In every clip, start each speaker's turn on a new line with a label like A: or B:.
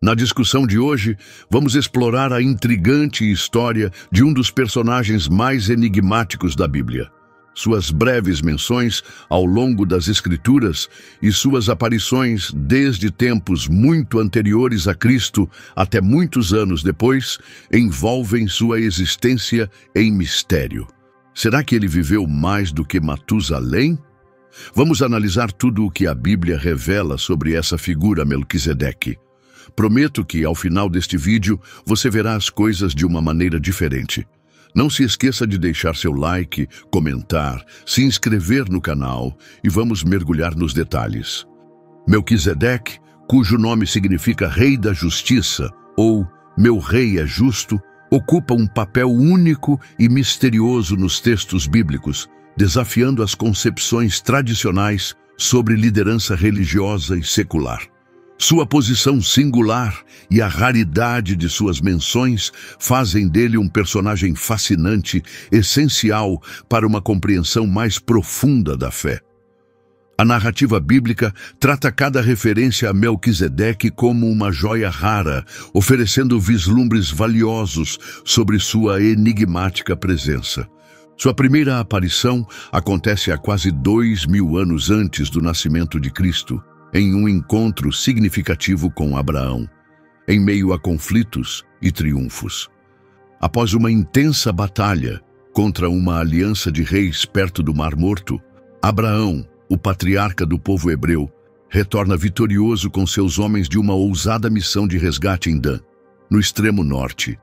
A: Na discussão de hoje, vamos explorar a intrigante história de um dos personagens mais enigmáticos da Bíblia. Suas breves menções ao longo das Escrituras e suas aparições desde tempos muito anteriores a Cristo até muitos anos depois envolvem sua existência em mistério. Será que ele viveu mais do que Matusalém? Vamos analisar tudo o que a Bíblia revela sobre essa figura Melquisedeque. Prometo que, ao final deste vídeo, você verá as coisas de uma maneira diferente. Não se esqueça de deixar seu like, comentar, se inscrever no canal e vamos mergulhar nos detalhes. Melquisedeque, cujo nome significa Rei da Justiça ou Meu Rei é Justo, ocupa um papel único e misterioso nos textos bíblicos, desafiando as concepções tradicionais sobre liderança religiosa e secular. Sua posição singular e a raridade de suas menções fazem dele um personagem fascinante, essencial para uma compreensão mais profunda da fé. A narrativa bíblica trata cada referência a Melquisedeque como uma joia rara, oferecendo vislumbres valiosos sobre sua enigmática presença. Sua primeira aparição acontece há quase 2000 anos antes do nascimento de Cristo, em um encontro significativo com Abraão, em meio a conflitos e triunfos. Após uma intensa batalha contra uma aliança de reis perto do Mar Morto, Abraão, o patriarca do povo hebreu, retorna vitorioso com seus homens de uma ousada missão de resgate em Dan, no extremo norte.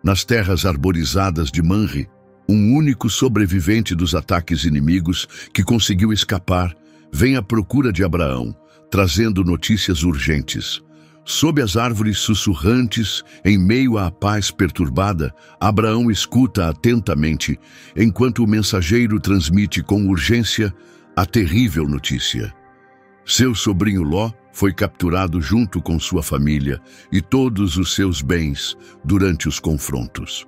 A: Nas terras arborizadas de Manre, um único sobrevivente dos ataques inimigos que conseguiu escapar vem à procura de Abraão, trazendo notícias urgentes. Sob as árvores sussurrantes, em meio à paz perturbada, Abraão escuta atentamente, enquanto o mensageiro transmite com urgência a terrível notícia. Seu sobrinho Ló foi capturado junto com sua família e todos os seus bens durante os confrontos.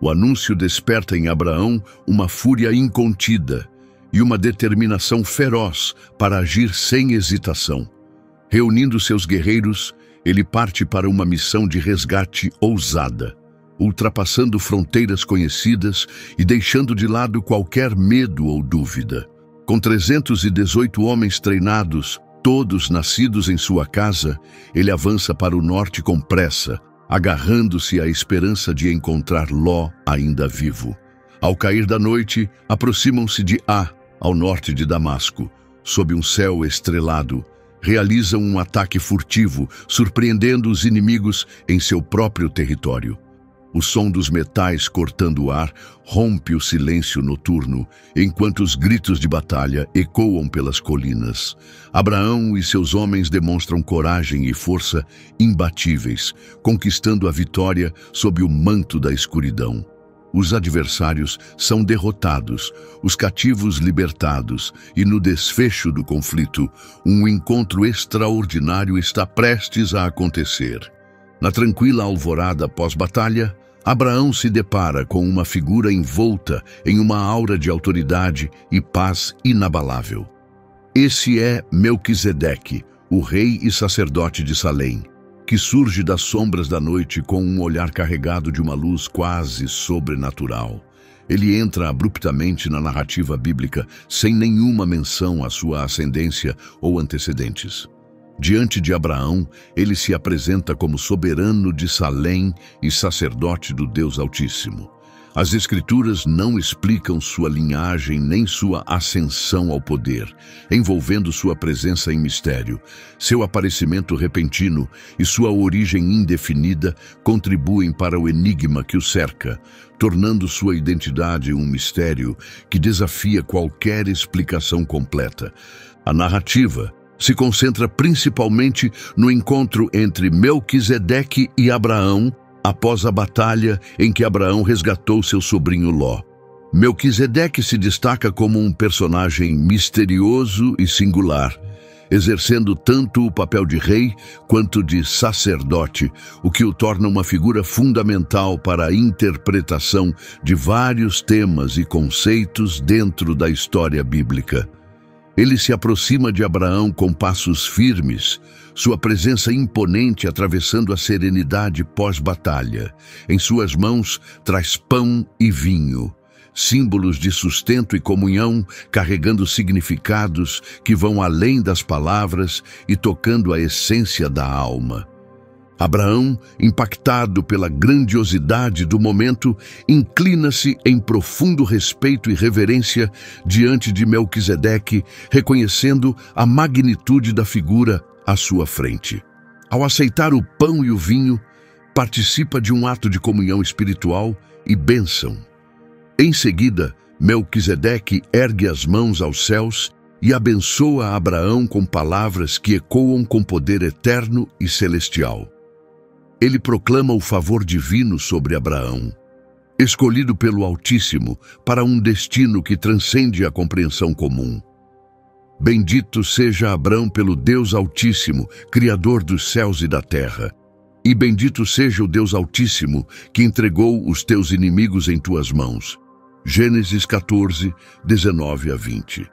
A: O anúncio desperta em Abraão uma fúria incontida e uma determinação feroz para agir sem hesitação. Reunindo seus guerreiros, ele parte para uma missão de resgate ousada, ultrapassando fronteiras conhecidas e deixando de lado qualquer medo ou dúvida. Com 318 homens treinados, todos nascidos em sua casa, ele avança para o norte com pressa, agarrando-se à esperança de encontrar Ló ainda vivo. Ao cair da noite, aproximam-se de ao norte de Damasco. Sob um céu estrelado, realizam um ataque furtivo, surpreendendo os inimigos em seu próprio território. O som dos metais cortando o ar rompe o silêncio noturno, enquanto os gritos de batalha ecoam pelas colinas. Abraão e seus homens demonstram coragem e força imbatíveis, conquistando a vitória sob o manto da escuridão. Os adversários são derrotados, os cativos libertados, e no desfecho do conflito, um encontro extraordinário está prestes a acontecer. Na tranquila alvorada pós-batalha, Abraão se depara com uma figura envolta em uma aura de autoridade e paz inabalável. Esse é Melquisedeque, o rei e sacerdote de Salém, que surge das sombras da noite com um olhar carregado de uma luz quase sobrenatural. Ele entra abruptamente na narrativa bíblica sem nenhuma menção à sua ascendência ou antecedentes. Diante de Abraão, ele se apresenta como soberano de Salém e sacerdote do Deus Altíssimo. As Escrituras não explicam sua linhagem nem sua ascensão ao poder, envolvendo sua presença em mistério. Seu aparecimento repentino e sua origem indefinida contribuem para o enigma que o cerca, tornando sua identidade um mistério que desafia qualquer explicação completa. A narrativa se concentra principalmente no encontro entre Melquisedeque e Abraão, após a batalha em que Abraão resgatou seu sobrinho Ló. Melquisedeque se destaca como um personagem misterioso e singular, exercendo tanto o papel de rei quanto de sacerdote, o que o torna uma figura fundamental para a interpretação de vários temas e conceitos dentro da história bíblica. Ele se aproxima de Abraão com passos firmes, sua presença imponente atravessando a serenidade pós-batalha. Em suas mãos traz pão e vinho, símbolos de sustento e comunhão, carregando significados que vão além das palavras e tocando a essência da alma. Abraão, impactado pela grandiosidade do momento, inclina-se em profundo respeito e reverência diante de Melquisedeque, reconhecendo a magnitude da figura à sua frente. Ao aceitar o pão e o vinho, participa de um ato de comunhão espiritual e bênção. Em seguida, Melquisedeque ergue as mãos aos céus e abençoa Abraão com palavras que ecoam com poder eterno e celestial. Ele proclama o favor divino sobre Abraão, escolhido pelo Altíssimo para um destino que transcende a compreensão comum. Bendito seja Abrão pelo Deus Altíssimo, Criador dos céus e da terra. E bendito seja o Deus Altíssimo, que entregou os teus inimigos em tuas mãos. Gênesis 14, 19 a 20.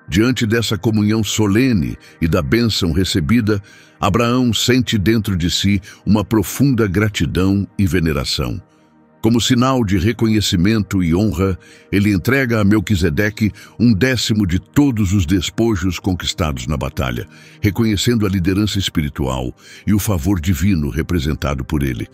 A: Diante dessa comunhão solene e da bênção recebida, Abraão sente dentro de si uma profunda gratidão e veneração. Como sinal de reconhecimento e honra, ele entrega a Melquisedeque 1/10 de todos os despojos conquistados na batalha, reconhecendo a liderança espiritual e o favor divino representado por ele.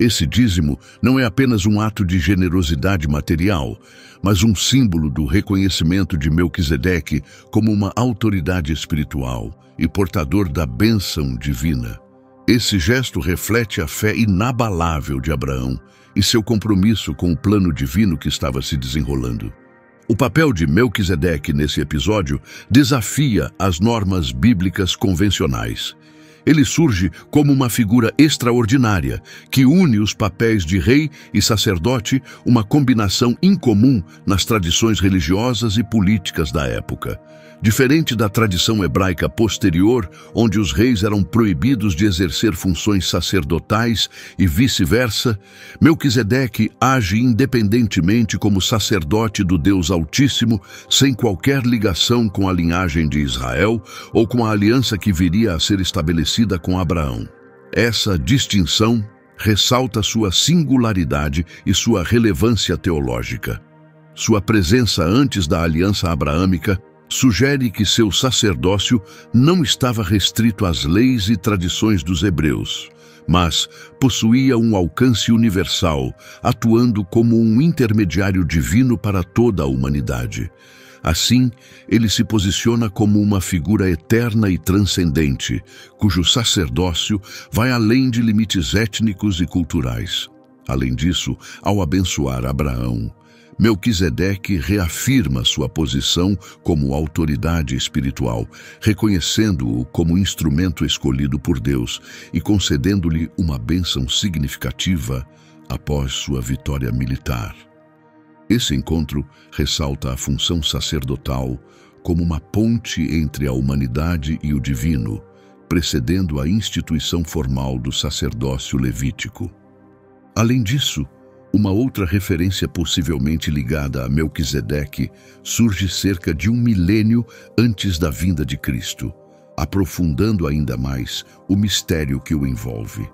A: Esse dízimo não é apenas um ato de generosidade material, mas um símbolo do reconhecimento de Melquisedeque como uma autoridade espiritual e portador da bênção divina. Esse gesto reflete a fé inabalável de Abraão e seu compromisso com o plano divino que estava se desenrolando. O papel de Melquisedeque nesse episódio desafia as normas bíblicas convencionais. Ele surge como uma figura extraordinária que une os papéis de rei e sacerdote, uma combinação incomum nas tradições religiosas e políticas da época. Diferente da tradição hebraica posterior, onde os reis eram proibidos de exercer funções sacerdotais e vice-versa, Melquisedeque age independentemente como sacerdote do Deus Altíssimo, sem qualquer ligação com a linhagem de Israel ou com a aliança que viria a ser estabelecida com Abraão. Essa distinção ressalta sua singularidade e sua relevância teológica. Sua presença antes da aliança abraâmica sugere que seu sacerdócio não estava restrito às leis e tradições dos hebreus, mas possuía um alcance universal, atuando como um intermediário divino para toda a humanidade. Assim, ele se posiciona como uma figura eterna e transcendente, cujo sacerdócio vai além de limites étnicos e culturais. Além disso, ao abençoar Abraão, Melquisedeque reafirma sua posição como autoridade espiritual, reconhecendo-o como instrumento escolhido por Deus e concedendo-lhe uma bênção significativa após sua vitória militar. Esse encontro ressalta a função sacerdotal como uma ponte entre a humanidade e o divino, precedendo a instituição formal do sacerdócio levítico. Além disso, uma outra referência possivelmente ligada a Melquisedeque surge cerca de 1 milênio antes da vinda de Cristo, aprofundando ainda mais o mistério que o envolve.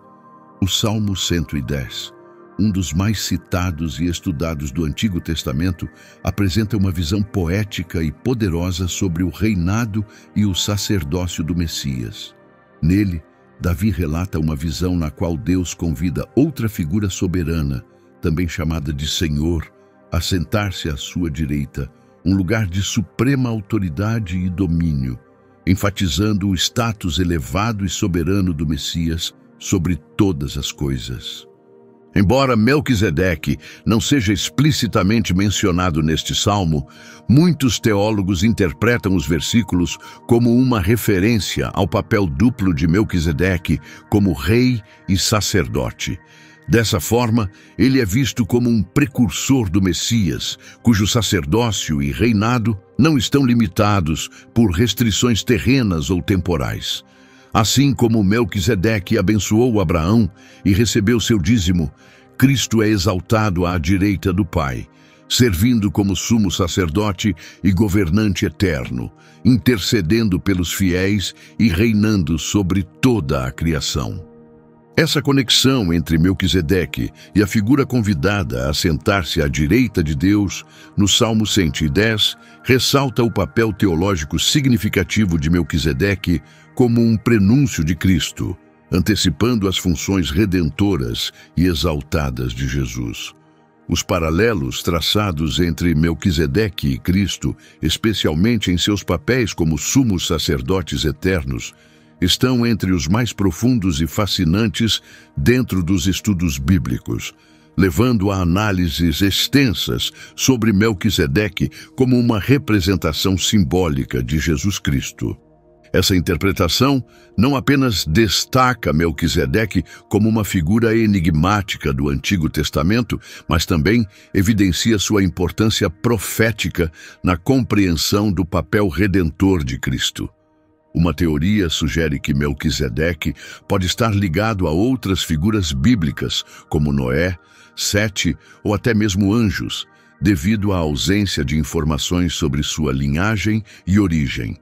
A: O Salmo 110, um dos mais citados e estudados do Antigo Testamento, apresenta uma visão poética e poderosa sobre o reinado e o sacerdócio do Messias. Nele, Davi relata uma visão na qual Deus convida outra figura soberana, também chamada de Senhor, a sentar-se à sua direita, um lugar de suprema autoridade e domínio, enfatizando o status elevado e soberano do Messias sobre todas as coisas. Embora Melquisedeque não seja explicitamente mencionado neste salmo, muitos teólogos interpretam os versículos como uma referência ao papel duplo de Melquisedeque como rei e sacerdote. Dessa forma, ele é visto como um precursor do Messias, cujo sacerdócio e reinado não estão limitados por restrições terrenas ou temporais. Assim como Melquisedeque abençoou Abraão e recebeu seu dízimo, Cristo é exaltado à direita do Pai, servindo como sumo sacerdote e governante eterno, intercedendo pelos fiéis e reinando sobre toda a criação. Essa conexão entre Melquisedeque e a figura convidada a sentar-se à direita de Deus, no Salmo 110, ressalta o papel teológico significativo de Melquisedeque como um prenúncio de Cristo, antecipando as funções redentoras e exaltadas de Jesus. Os paralelos traçados entre Melquisedeque e Cristo, especialmente em seus papéis como sumos sacerdotes eternos, estão entre os mais profundos e fascinantes dentro dos estudos bíblicos, levando a análises extensas sobre Melquisedeque como uma representação simbólica de Jesus Cristo. Essa interpretação não apenas destaca Melquisedeque como uma figura enigmática do Antigo Testamento, mas também evidencia sua importância profética na compreensão do papel redentor de Cristo. Uma teoria sugere que Melquisedeque pode estar ligado a outras figuras bíblicas, como Noé, Sete ou até mesmo anjos, devido à ausência de informações sobre sua linhagem e origem.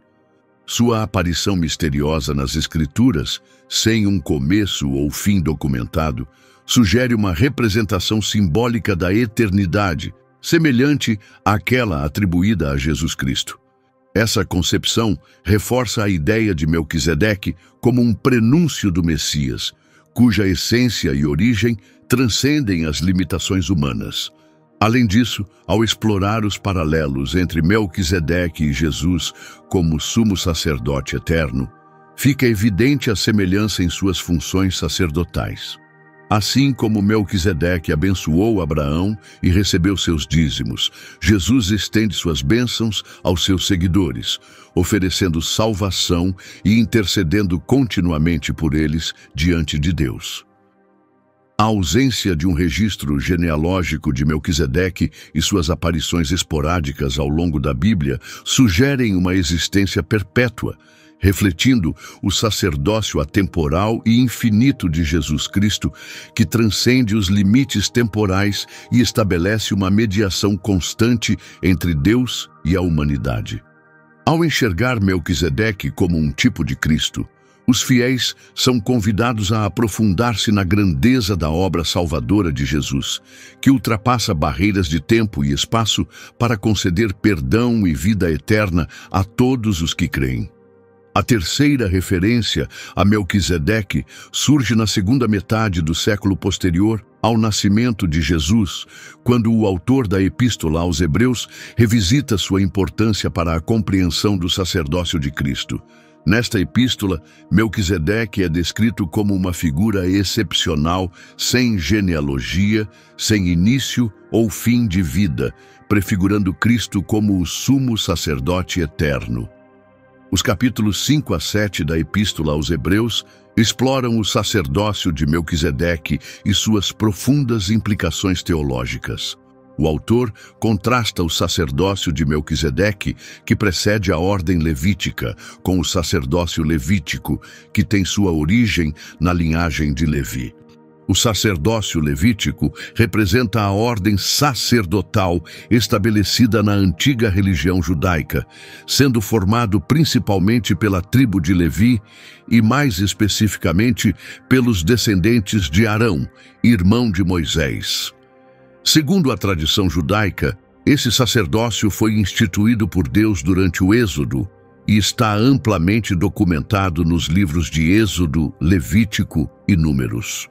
A: Sua aparição misteriosa nas Escrituras, sem um começo ou fim documentado, sugere uma representação simbólica da eternidade, semelhante àquela atribuída a Jesus Cristo. Essa concepção reforça a ideia de Melquisedeque como um prenúncio do Messias, cuja essência e origem transcendem as limitações humanas. Além disso, ao explorar os paralelos entre Melquisedeque e Jesus como sumo sacerdote eterno, fica evidente a semelhança em suas funções sacerdotais. Assim como Melquisedeque abençoou Abraão e recebeu seus dízimos, Jesus estende suas bênçãos aos seus seguidores, oferecendo salvação e intercedendo continuamente por eles diante de Deus. A ausência de um registro genealógico de Melquisedeque e suas aparições esporádicas ao longo da Bíblia sugerem uma existência perpétua, refletindo o sacerdócio atemporal e infinito de Jesus Cristo, que transcende os limites temporais e estabelece uma mediação constante entre Deus e a humanidade. Ao enxergar Melquisedeque como um tipo de Cristo, os fiéis são convidados a aprofundar-se na grandeza da obra salvadora de Jesus, que ultrapassa barreiras de tempo e espaço para conceder perdão e vida eterna a todos os que creem. A terceira referência a Melquisedeque surge na segunda metade do século posterior ao nascimento de Jesus, quando o autor da Epístola aos Hebreus revisita sua importância para a compreensão do sacerdócio de Cristo. Nesta epístola, Melquisedeque é descrito como uma figura excepcional, sem genealogia, sem início ou fim de vida, prefigurando Cristo como o sumo sacerdote eterno. Os capítulos 5 a 7 da Epístola aos Hebreus exploram o sacerdócio de Melquisedeque e suas profundas implicações teológicas. O autor contrasta o sacerdócio de Melquisedeque, que precede a ordem levítica, com o sacerdócio levítico, que tem sua origem na linhagem de Levi. O sacerdócio levítico representa a ordem sacerdotal estabelecida na antiga religião judaica, sendo formado principalmente pela tribo de Levi e, mais especificamente, pelos descendentes de Arão, irmão de Moisés. Segundo a tradição judaica, esse sacerdócio foi instituído por Deus durante o Êxodo e está amplamente documentado nos livros de Êxodo, Levítico e Números.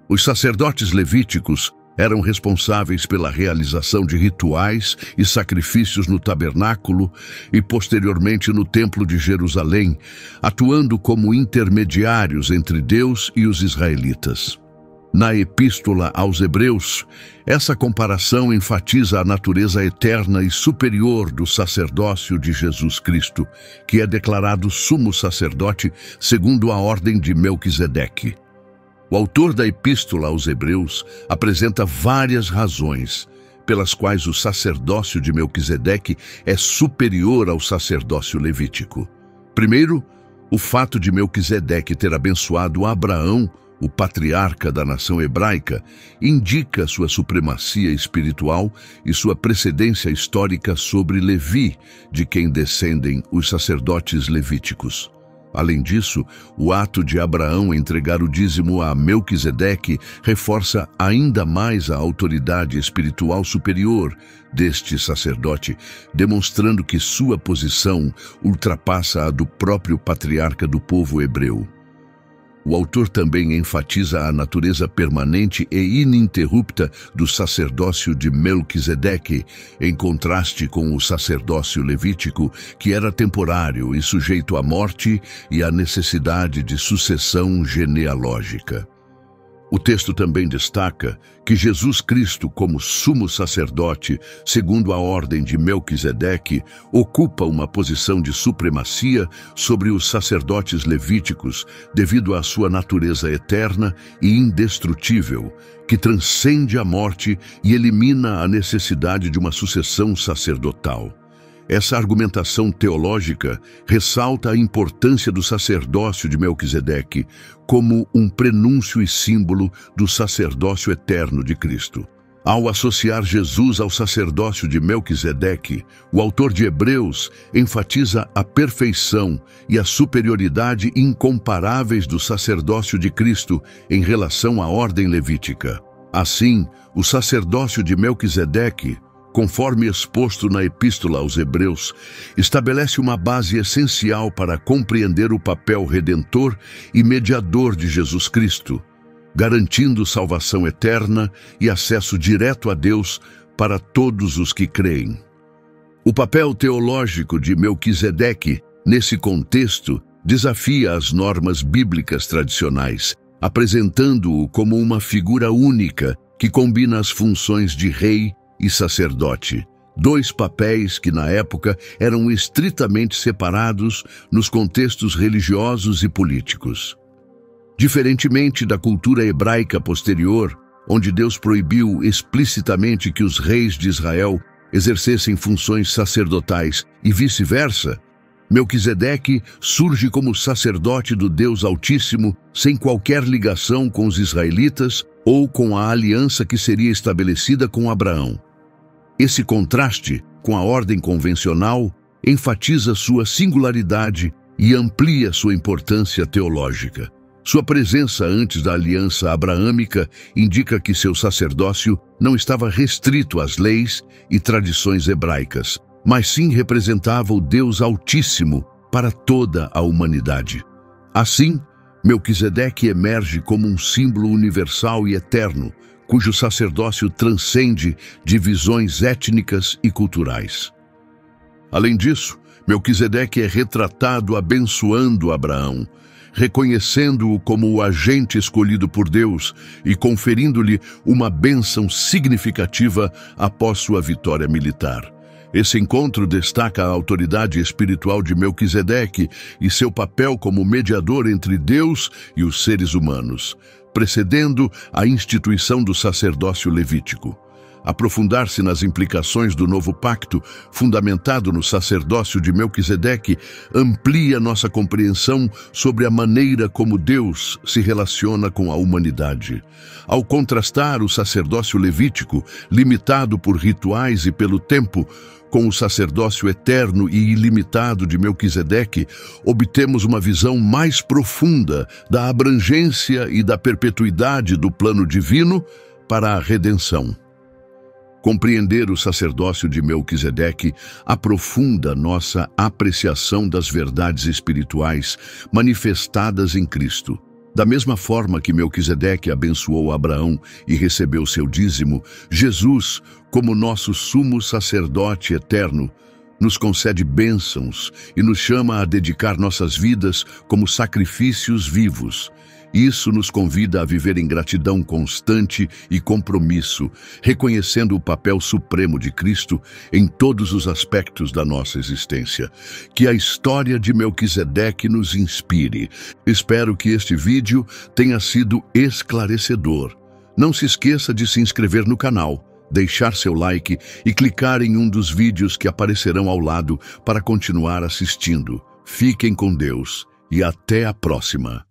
A: Os sacerdotes levíticos eram responsáveis pela realização de rituais e sacrifícios no tabernáculo e posteriormente no Templo de Jerusalém, atuando como intermediários entre Deus e os israelitas. Na Epístola aos Hebreus, essa comparação enfatiza a natureza eterna e superior do sacerdócio de Jesus Cristo, que é declarado sumo sacerdote segundo a ordem de Melquisedeque. O autor da Epístola aos Hebreus apresenta várias razões pelas quais o sacerdócio de Melquisedeque é superior ao sacerdócio levítico. Primeiro, o fato de Melquisedeque ter abençoado Abraão o patriarca da nação hebraica, indica sua supremacia espiritual e sua precedência histórica sobre Levi, de quem descendem os sacerdotes levíticos. Além disso, o ato de Abraão entregar o dízimo a Melquisedeque reforça ainda mais a autoridade espiritual superior deste sacerdote, demonstrando que sua posição ultrapassa a do próprio patriarca do povo hebreu. O autor também enfatiza a natureza permanente e ininterrupta do sacerdócio de Melquisedeque, em contraste com o sacerdócio levítico, que era temporário e sujeito à morte e à necessidade de sucessão genealógica. O texto também destaca que Jesus Cristo, como sumo sacerdote, segundo a ordem de Melquisedeque, ocupa uma posição de supremacia sobre os sacerdotes levíticos devido à sua natureza eterna e indestrutível, que transcende a morte e elimina a necessidade de uma sucessão sacerdotal. Essa argumentação teológica ressalta a importância do sacerdócio de Melquisedeque como um prenúncio e símbolo do sacerdócio eterno de Cristo. Ao associar Jesus ao sacerdócio de Melquisedeque, o autor de Hebreus enfatiza a perfeição e a superioridade incomparáveis do sacerdócio de Cristo em relação à ordem levítica. Assim, o sacerdócio de Melquisedeque, conforme exposto na Epístola aos Hebreus, estabelece uma base essencial para compreender o papel redentor e mediador de Jesus Cristo, garantindo salvação eterna e acesso direto a Deus para todos os que creem. O papel teológico de Melquisedeque, nesse contexto, desafia as normas bíblicas tradicionais, apresentando-o como uma figura única que combina as funções de rei e sacerdote, dois papéis que na época eram estritamente separados nos contextos religiosos e políticos. Diferentemente da cultura hebraica posterior, onde Deus proibiu explicitamente que os reis de Israel exercessem funções sacerdotais e vice-versa, Melquisedeque surge como sacerdote do Deus Altíssimo sem qualquer ligação com os israelitas ou com a aliança que seria estabelecida com Abraão. Esse contraste com a ordem convencional enfatiza sua singularidade e amplia sua importância teológica. Sua presença antes da aliança abraâmica indica que seu sacerdócio não estava restrito às leis e tradições hebraicas, mas sim representava o Deus Altíssimo para toda a humanidade. Assim, Melquisedeque emerge como um símbolo universal e eterno, cujo sacerdócio transcende divisões étnicas e culturais. Além disso, Melquisedeque é retratado abençoando Abraão, reconhecendo-o como o agente escolhido por Deus e conferindo-lhe uma bênção significativa após sua vitória militar. Esse encontro destaca a autoridade espiritual de Melquisedeque e seu papel como mediador entre Deus e os seres humanos, precedendo a instituição do sacerdócio levítico. Aprofundar-se nas implicações do novo pacto, fundamentado no sacerdócio de Melquisedeque, amplia nossa compreensão sobre a maneira como Deus se relaciona com a humanidade. Ao contrastar o sacerdócio levítico, limitado por rituais e pelo tempo, com o sacerdócio eterno e ilimitado de Melquisedeque, obtemos uma visão mais profunda da abrangência e da perpetuidade do plano divino para a redenção. Compreender o sacerdócio de Melquisedeque aprofunda nossa apreciação das verdades espirituais manifestadas em Cristo. Da mesma forma que Melquisedeque abençoou Abraão e recebeu seu dízimo, Jesus, como nosso sumo sacerdote eterno, nos concede bênçãos e nos chama a dedicar nossas vidas como sacrifícios vivos. Isso nos convida a viver em gratidão constante e compromisso, reconhecendo o papel supremo de Cristo em todos os aspectos da nossa existência. Que a história de Melquisedeque nos inspire. Espero que este vídeo tenha sido esclarecedor. Não se esqueça de se inscrever no canal, deixar seu like e clicar em um dos vídeos que aparecerão ao lado para continuar assistindo. Fiquem com Deus e até a próxima.